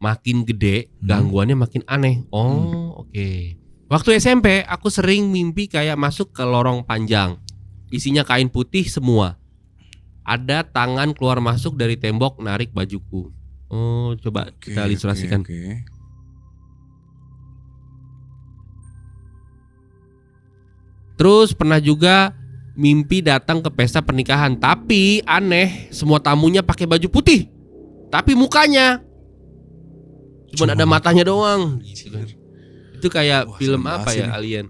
makin gede gangguannya makin aneh. Oke. Waktu SMP aku sering mimpi kayak masuk ke lorong panjang. Isinya kain putih semua. Ada tangan keluar masuk dari tembok narik bajuku. Coba kita ilustrasikan. Terus pernah juga mimpi datang ke pesta pernikahan, tapi aneh, semua tamunya pakai baju putih. Tapi mukanya cuma ada matanya doang. Itu kayak film apa ya, Alien.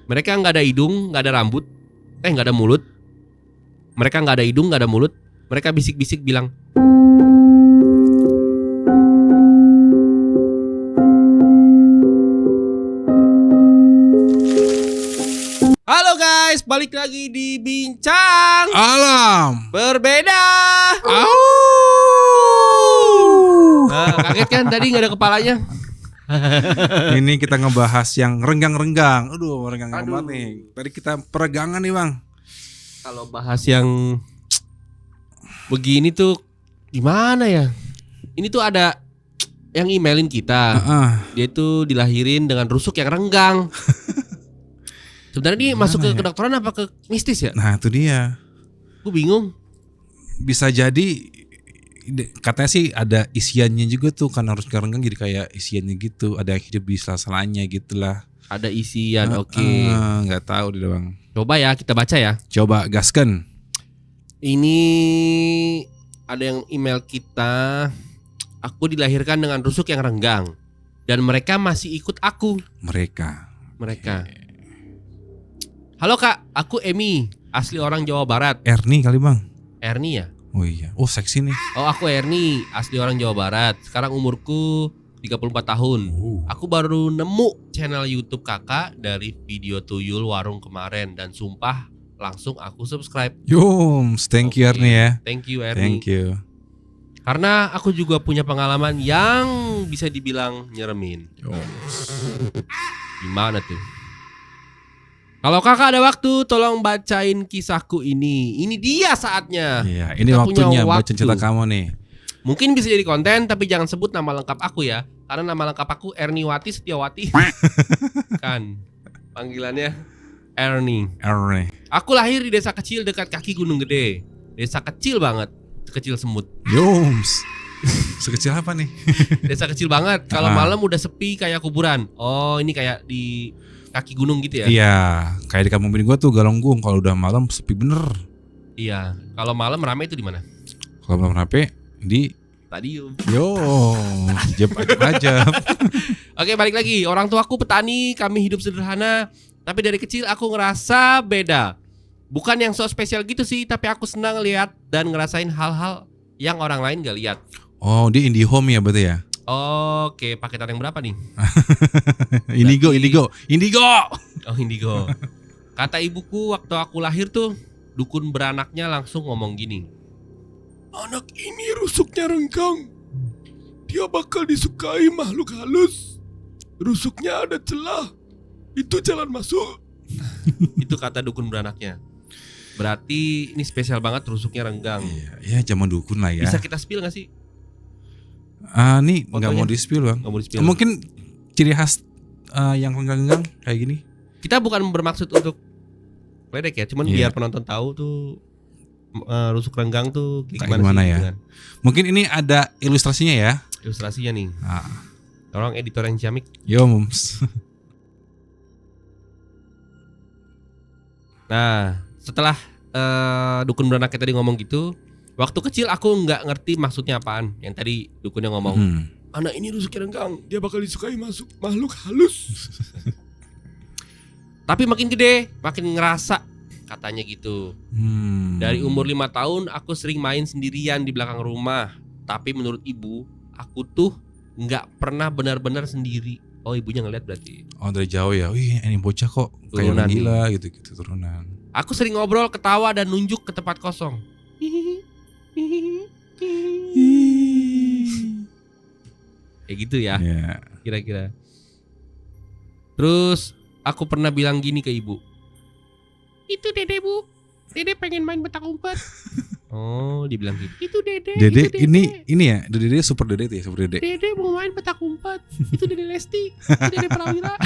Mereka nggak ada hidung, nggak ada rambut, nggak ada mulut. Mereka nggak ada hidung, nggak ada mulut. Mereka bisik-bisik bilang, halo guys, balik lagi di Bincang Alam Berbeda. Nah, kaget kan tadi nggak ada kepalanya. Ini kita ngebahas yang renggang-renggang. Aduh, renggang banget nih. Tadi kita peregangan nih bang. Kalau bahas yang begini tuh gimana ya? Ini tuh ada yang emailin kita. Dia tuh dilahirin dengan rusuk yang renggang. Sebenarnya ini masuk ke kedokteran apa ke mistis ya? Nah itu dia. Gue bingung. Bisa jadi katanya sih ada isiannya juga tuh, kan harus renggang jadi kayak isiannya gitu. Ada yang hidup di sela-selanya gitulah. Ada isian, oke. Nggak tahu deh bang. Coba ya kita baca ya. Coba gaskan. Ini ada yang email kita. Aku dilahirkan dengan rusuk yang renggang dan mereka masih ikut aku. Mereka. Halo kak, aku Emi, asli orang Jawa Barat. Ernie kali bang. Ernie ya? Oh iya. Oh seksi nih. Oh aku Ernie, asli orang Jawa Barat. Sekarang umurku 34 tahun. Aku baru nemu channel YouTube kakak dari video tuyul warung kemarin dan sumpah langsung aku subscribe. Yoms, thank you Ernie ya. Thank you Ernie. Thank you. Karena aku juga punya pengalaman yang bisa dibilang nyeremin. Gimana tuh? Kalau kakak ada waktu, tolong bacain kisahku ini. Ini dia saatnya. Iya, ini Kita waktunya punya baca cerita kamu nih. Mungkin bisa jadi konten, tapi jangan sebut nama lengkap aku ya. Karena nama lengkap aku Erniwati Setiawati. Kan, panggilannya Ernie. Aku lahir di desa kecil dekat kaki Gunung Gede. Desa kecil banget, kecil semut. Yoms, sekecil apa nih? Desa kecil banget. Kalau malam udah sepi kayak kuburan. Oh, ini kayak di kaki gunung gitu ya? Iya, kayak di kampung bini gua tuh Galunggung. Kalau udah malam sepi bener. Iya. Kalau malam rame itu di mana? Kalau malam rame di stadium. Yo, ajab. Oke, balik lagi. Orang tuaku petani, kami hidup sederhana. Tapi dari kecil aku ngerasa beda. Bukan yang so spesial gitu sih, tapi aku senang lihat dan ngerasain hal-hal yang orang lain gak lihat. Oh, di IndiHome ya berarti ya? Oke, paketan yang berapa nih? Indigo. Oh, Indigo. Kata ibuku waktu aku lahir tuh, dukun beranaknya langsung ngomong gini. Anak ini rusuknya renggang. Dia bakal disukai makhluk halus. Rusuknya ada celah. Itu jalan masuk. Itu kata dukun beranaknya. Berarti ini spesial banget rusuknya renggang. Iya, zaman dukun lah ya. Bisa kita spill gak sih? Nih nggak mau di-spill bang. Mungkin ciri khas yang renggang-renggang kayak gini. Kita bukan bermaksud untuk ledek ya, cuman biar penonton tahu tuh rusuk renggang tuh gimana ya. Dengan. Mungkin ini ada ilustrasinya ya. Ilustrasinya nih. Tolong editor yang ciamik. Yo mums. Nah, setelah dukun beranaknya tadi ngomong gitu, waktu kecil aku nggak ngerti maksudnya apaan. Yang tadi dukunnya ngomong, anak ini rusuknya renggang, dia bakal disukai makhluk halus. Tapi makin gede, makin ngerasa katanya gitu. Dari umur 5 tahun aku sering main sendirian di belakang rumah. Tapi menurut ibu, aku tuh nggak pernah benar-benar sendiri. Oh, ibunya ngeliat berarti. Oh, dari jauh ya. Wih, ini bocah kok kayak gila gitu turunan. Aku sering ngobrol, ketawa dan nunjuk ke tempat kosong. Kayak gitu ya. Kira-kira. Terus aku pernah bilang gini ke ibu. Itu dede bu, dede pengen main petak umpet. Oh, dibilang gitu. Itu Dede. Dede itu ini ya, Dede super Dede itu ya, super Dede. Dede mau main petak umpet. Itu Dede Lesti. Itu Dede Prawira.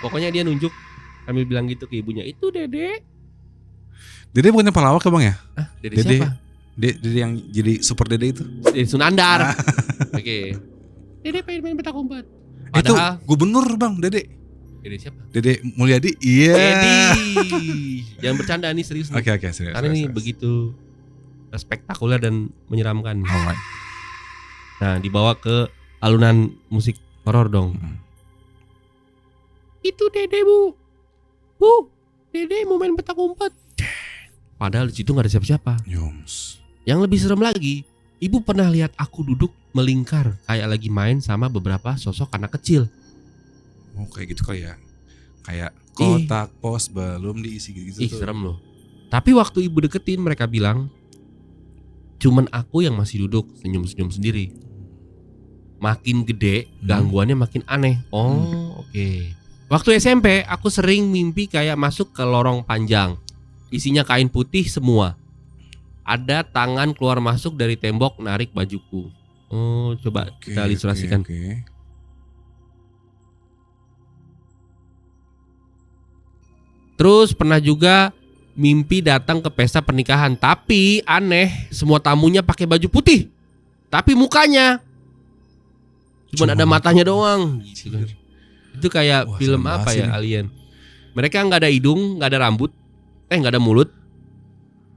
Pokoknya dia nunjuk sambil bilang gitu ke ibunya. Itu Dede. Dede bukannya pelawak ya Bang ya? Dede siapa? Dede yang jadi super Dede itu. Dede Sunandar. Oke. Dede pengen main petak umpet. Itu Padahal gubernur Bang, Dede. Dede siapa? Dede Mulyadi. Iya. Dede. Jangan bercanda nih, serius nih. Oke, serius. Karena ini serius. begitu spektakuler dan menyeramkan. Alright. Nah, dibawa ke alunan musik horor dong. Itu Dede, Bu. Bu, Dede mau main petak umpet. Padahal di situ nggak ada siapa-siapa. Yoms. Yang lebih serem lagi, ibu pernah lihat aku duduk melingkar kayak lagi main sama beberapa sosok anak kecil. Oh, kayak gitu kali ya. Kayak kotak pos belum diisi gitu. Ih, serem loh. Tapi waktu ibu deketin, mereka bilang cuman aku yang masih duduk senyum-senyum sendiri. Makin gede, gangguannya makin aneh. Oh, oke. Waktu SMP, aku sering mimpi kayak masuk ke lorong panjang. Isinya kain putih semua. Ada tangan keluar masuk dari tembok narik bajuku. Oh, coba kita ilustrasikan. Oke. Terus pernah juga mimpi datang ke pesta pernikahan. Tapi aneh, semua tamunya pakai baju putih. Tapi mukanya cuma ada matanya doang gitu kan. Itu kayak Wah, film serem apa banget ya, sih Alien. Mereka nggak ada hidung, nggak ada rambut, nggak ada mulut.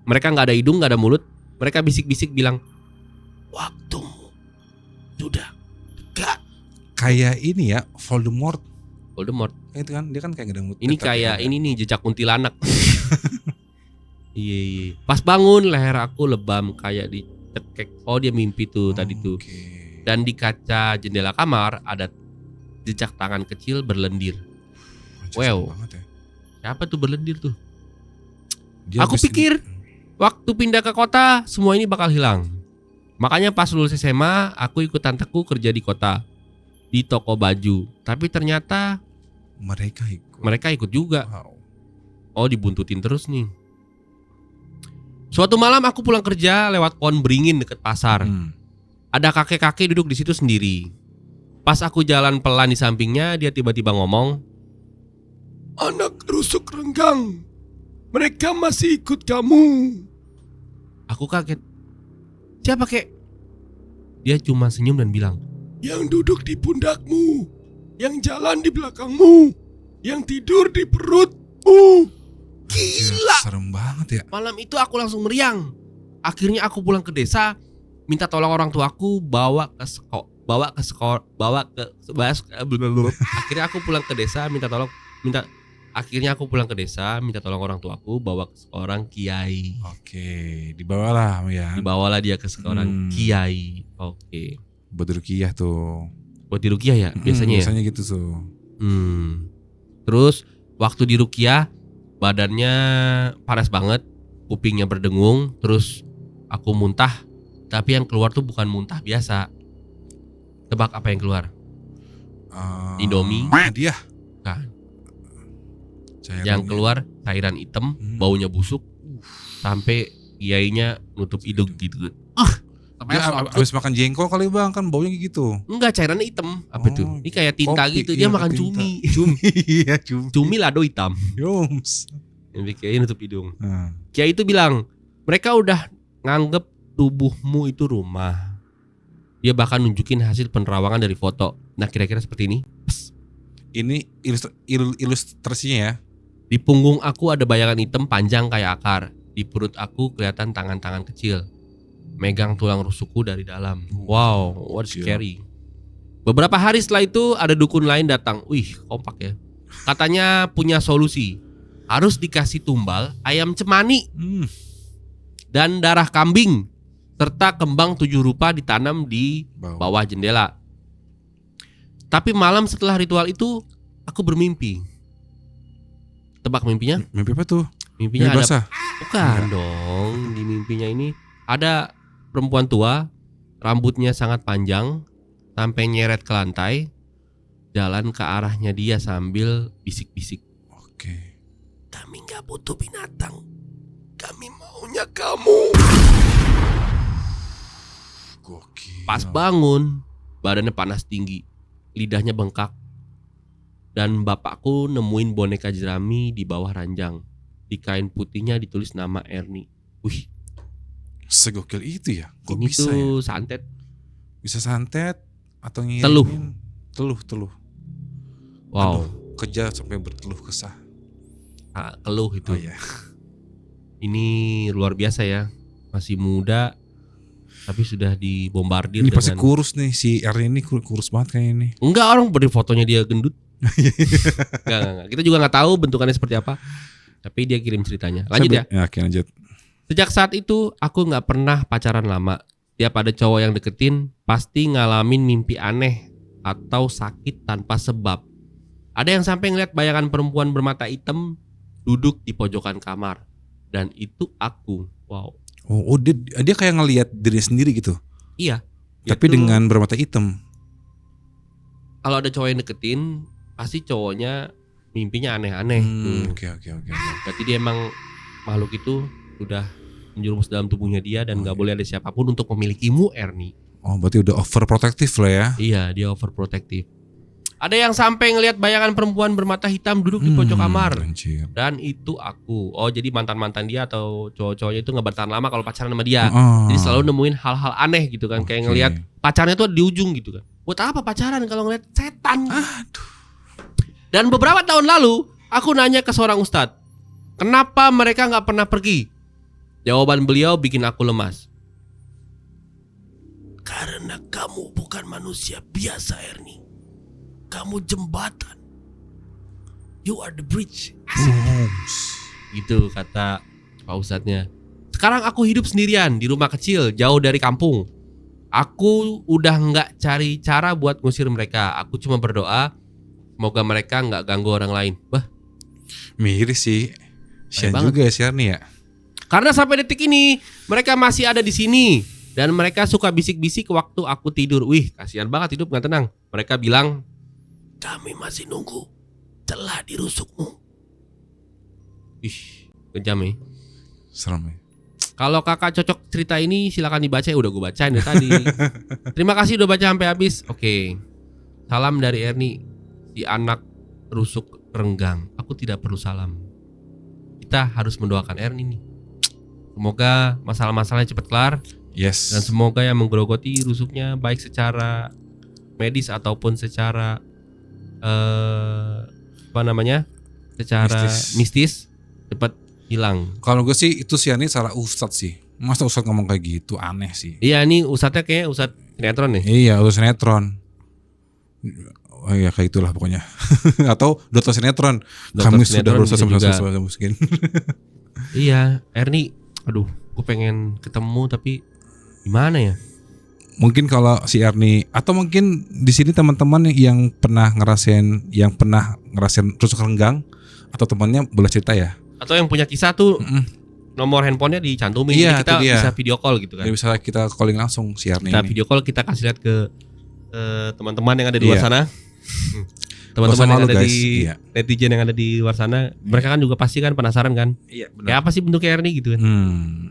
Mereka nggak ada hidung, nggak ada mulut. Mereka bisik-bisik bilang, waktumu sudah dekat. Kayak ini ya, Voldemort. Voldemort. Itu kan dia kan kayak gak ada mulut. Ini kayak ini nih, jejak kuntilanak. Iya. Pas bangun leher aku lebam kayak dicekek. Oh, dia mimpi tuh tadi tuh. Dan di kaca jendela kamar ada jejak tangan kecil berlendir. Wow. Ya. Siapa tuh berlendir tuh? Dia Aku pikir waktu pindah ke kota semua ini bakal hilang. Makanya pas lulus SMA aku ikut tanteku kerja di kota, di toko baju. Tapi ternyata mereka ikut juga. Wow. Oh, dibuntutin terus nih. Suatu malam aku pulang kerja lewat pohon beringin deket pasar. Ada kakek-kakek duduk di situ sendiri. Pas aku jalan pelan di sampingnya, dia tiba-tiba ngomong, "Anak rusuk renggang, mereka masih ikut kamu." Aku kaget. Siapa kek? Dia cuma senyum dan bilang, "Yang duduk di pundakmu, yang jalan di belakangmu, yang tidur di perutmu." Gila. Serem banget ya. Malam itu aku langsung meriang. Akhirnya aku pulang ke desa, minta tolong orang tuaku akhirnya aku pulang ke desa minta tolong orang tuaku bawa ke seorang kiai. Oke, dibawalah ya. Dibawalah dia ke seorang kiai. Oke. Buat ruqyah tuh. Buat di ruqyah ya biasanya ya. Biasanya gitu tuh. Terus waktu di ruqyah badannya panas banget, kupingnya berdengung, terus aku muntah. Tapi yang keluar tuh bukan muntah biasa. Tebak apa yang keluar? Indomie. Dia. Kan. Cairannya. Yang keluar cairan hitam, baunya busuk. Sampai kiainya nutup hidung gitu. Dia abis makan jengkol kali Bang, kan baunya gitu. Enggak, cairannya hitam. Apa itu? Ini kayak tinta kopi, gitu. Dia iya, makan tinta. cumi. Iya, cumi. Cumi lado hitam. Yoms. Yang kiai nutup hidung. Kiai itu bilang, mereka udah nganggep tubuhmu itu rumah. Dia bahkan nunjukin hasil penerawangan dari foto. Nah, kira-kira seperti ini. Ini ilustrasinya ya. Di punggung aku ada bayangan hitam panjang kayak akar. Di perut aku kelihatan tangan-tangan kecil megang tulang rusukku dari dalam. Wow, what scary. Beberapa hari setelah itu ada dukun lain datang. Wih, kompak ya. Katanya punya solusi. Harus dikasih tumbal ayam cemani dan darah kambing serta kembang 7 rupa ditanam di bawah jendela. Tapi malam setelah ritual itu aku bermimpi. Tebak mimpinya? Mimpi apa tuh? Mimpinya Mimpi ada. basah? Bukan dong. Di mimpinya ini ada perempuan tua, rambutnya sangat panjang sampai nyeret ke lantai, jalan ke arahnya dia sambil bisik-bisik. Oke. Kami gak butuh binatang. Kami maunya kamu. Gokil. Pas bangun, badannya panas tinggi, lidahnya bengkak. Dan bapakku nemuin boneka jerami di bawah ranjang. Di kain putihnya ditulis nama Ernie. Wih, Segokil itu ya? Kok ini bisa tuh ya? santet. Bisa santet atau ngirimin teluh. Wow, Aduh, kejar sampai berteluh kesah. keluh itu. Oh iya. Ini luar biasa ya. Masih muda tapi sudah dibombardir Ini dengan... pasti kurus nih, si Ernie ini kurus banget kayaknya ini. Enggak, orang beri fotonya dia gendut. Enggak. Kita juga nggak tahu bentukannya seperti apa. Tapi dia kirim ceritanya. Lanjut ya. Oke, lanjut. Sejak saat itu aku nggak pernah pacaran lama. Tiap ada cowok yang deketin pasti ngalamin mimpi aneh atau sakit tanpa sebab. Ada yang sampai ngeliat bayangan perempuan bermata hitam duduk di pojokan kamar. Dan itu aku. Wow. Oh, dia kayak ngelihat diri sendiri gitu. Iya. Tapi Itu, dengan bermata hitam. kalau ada cowok yang deketin pasti cowoknya mimpinya aneh-aneh. Oke. Berarti dia emang makhluk itu sudah menjerumus dalam tubuhnya dia dan nggak boleh ada siapapun untuk memilikimu, Ernie. Oh, berarti udah overprotective lah ya. Iya, dia overprotective. Ada yang sampai ngelihat bayangan perempuan bermata hitam duduk di pojok kamar. Anjir. Dan itu aku. Oh, jadi mantan-mantan dia atau cowok-cowoknya itu nggak bertahan lama kalau pacaran sama dia. Oh. Jadi selalu nemuin hal-hal aneh gitu kan. Kayak Oke. ngelihat pacarnya tuh di ujung gitu kan. Buat apa pacaran kalau ngelihat setan? Aduh. Dan beberapa tahun lalu aku nanya ke seorang ustadz, kenapa mereka nggak pernah pergi? Jawaban beliau bikin aku lemas. Karena kamu bukan manusia biasa, Ernie. Kamu jembatan. You are the bridge. Asik. Gitu kata Pak Ustadznya. Sekarang aku hidup sendirian di rumah kecil jauh dari kampung. Aku udah nggak cari cara buat ngusir mereka. Aku cuma berdoa semoga mereka nggak ganggu orang lain. Bah, Miris sih. Sian banget. juga ya si Ernie ya. karena sampai detik ini mereka masih ada di sini dan mereka suka bisik-bisik waktu aku tidur. Wih, kasihan banget, hidup nggak tenang. Mereka bilang, kami masih nunggu celah di rusukmu. Ih, kejam ya. Serem ya. Kalau kakak cocok cerita ini silakan dibaca. Udah gue bacain dari tadi. Terima kasih udah baca sampai habis. Oke. Salam dari Ernie, si anak rusuk renggang. Aku tidak perlu salam. Kita harus mendoakan Ernie nih. Semoga masalah-masalahnya cepat kelar Yes. dan semoga yang menggerogoti rusuknya baik secara medis ataupun secara secara mistis cepat hilang. Kalau gue sih itu si Ernie salah ustadz sih. Masa ustadz ngomong kayak gitu, aneh sih. Iya, ini ustadznya kayak ustadz sinetron nih. Iya, ustadz sinetron. Oh iya, kayak itulah pokoknya. Atau dokter sinetron. Dokter Kami sinetron sudah berusaha bisa sama juga. mungkin. Iya, Ernie, aduh, gue pengen ketemu tapi gimana ya? Mungkin kalau si Ernie atau mungkin di sini teman-teman yang pernah ngerasain rusuk renggang atau temannya boleh cerita ya. Atau yang punya kisah tuh nomor handphonenya dicantumin, Iya, jadi kita itu dia. bisa video call gitu kan. Jadi bisa kita calling langsung si Ernie Kita ini. video call, kita kasih lihat ke teman-teman yang ada di luar Iya. sana. Teman-teman yang Gak usah ada malu, di guys. Iya. netizen yang ada di luar sana, mereka kan juga pasti kan penasaran kan. Iya, Kayak apa sih bentuknya Ernie gitu kan.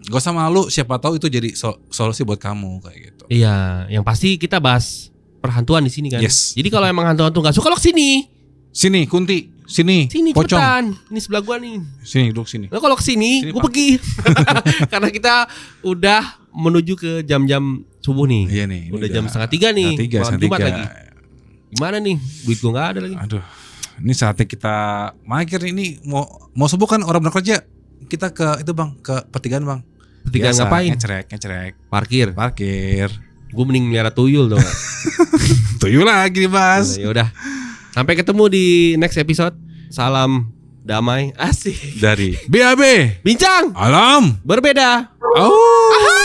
Gak usah malu, siapa tahu itu jadi solusi buat kamu kayak gitu. Iya, yang pasti kita bahas perhantuan di sini kan. Yes. Jadi kalau emang hantu-hantu nggak suka, lo kesini. Sini Kunti, sini Pocong. Cepetan. Ini sebelah gua nih. Sini duduk sini. Lo kalau kesini, Sini, gue Pak. pergi. Karena kita udah menuju ke jam-jam subuh nih. Iya nih. ini Udah jam 2:30 nih. Malam Jumat lagi. Gimana? Gimana nih? Duit gua nggak ada lagi. Aduh, ini saatnya kita mager ini mau subuh kan orang bekerja. Kita ke itu bang, ke pertigaan bang. Pertigaan Biasa, ngapain? Ngecerek. Parkir. Gue Mending melihara tuyul dong. tuyul lagi mas. Ya udah. Sampai ketemu di next episode. Salam damai. Asik. Dari BAB Bincang Alam. berbeda. Oh.